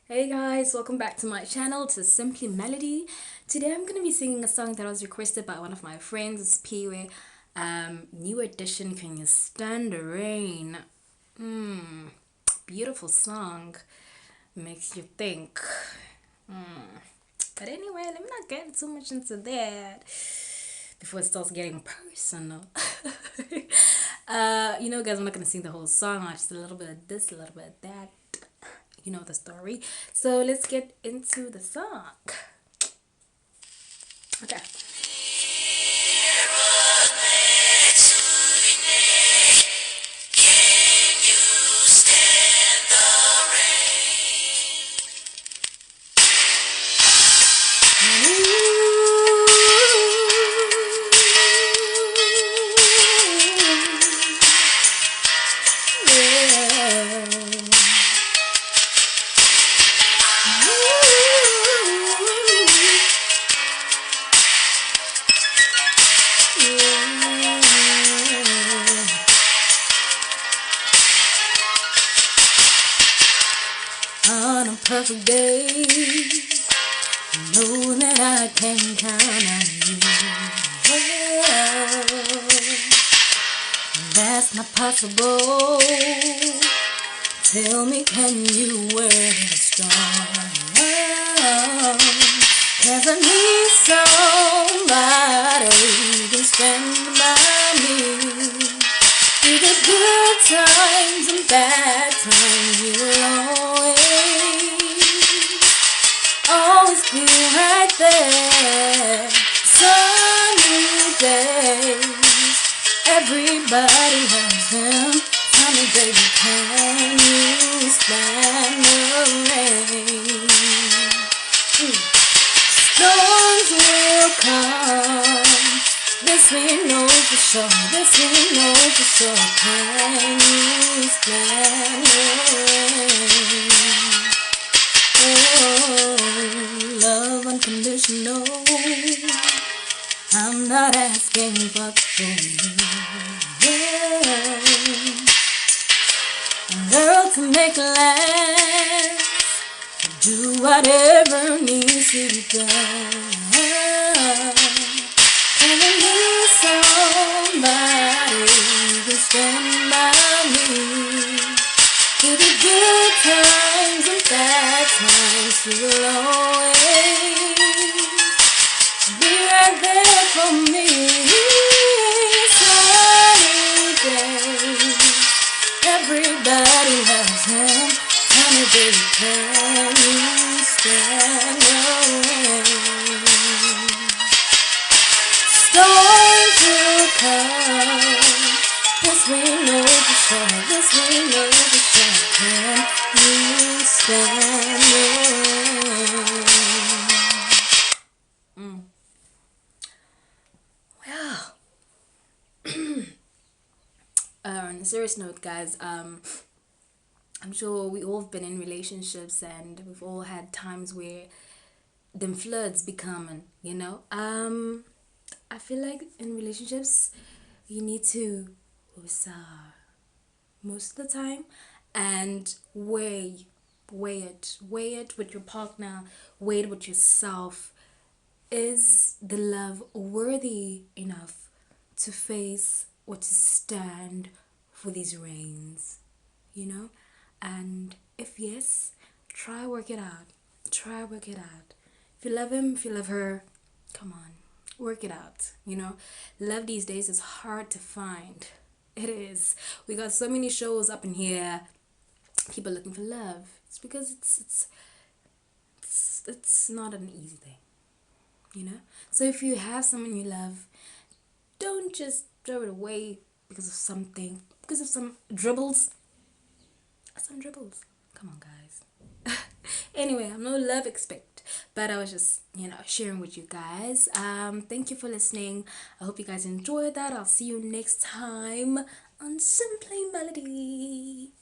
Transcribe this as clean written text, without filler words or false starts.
Hey guys, welcome back to my channel, to Simply Melody. Today I'm going to be singing a song that was requested by one of my friends, it's Piwe. New edition, Can You Stand the Rain? Beautiful song. Makes you think. But anyway, let me not get too much into that before it starts getting personal. Guys, I'm not going to sing the whole song, just a little bit of this, a little bit of that. You know the story. So let's get into the song. Okay. On a perfect day, know that I can count on you. Well, that's not possible. Tell me, can you wear the storm? 'Cause I need somebody who can stand by me through the good times and bad times. You'll always be right there. Sunny days, everybody loves him. Tell me, baby, can you stand the rain? Storms will come. This we know for sure. This we know for sure. Can you stand the rain? Oh, love unconditional. I'm not asking but for you. Yeah. Girl, to make last, do whatever needs to be done. And I need somebody who can stand by me through the good times and bad times. You will always be right there for me. Sunny days, everybody loves him. Tell me, baby, can you stand the rain? Storms will come. This we know for sure. This we know for sure. Can you stand the rain? Well, on a serious note, guys, I'm sure we all have been in relationships and we've all had times where them floods be coming, you know. I feel like in relationships you need to woosah most of the time and weigh it with your partner, weigh it with yourself. Is the love worthy enough to face or to stand for these rains? You know? And if yes, try work it out. Try work it out. If you love him, if you love her, come on, work it out. You know, love these days is hard to find. It is. We got so many shows up in here. People looking for love. It's because it's not an easy thing. You know. So if you have someone you love, don't just throw it away because of something. Because of some dribbles. Some dribbles. Come on, guys. Anyway, I'm no love expert, but I was just, sharing with you guys. Thank you for listening. I hope you guys enjoyed that. I'll see you next time on Simply Melody.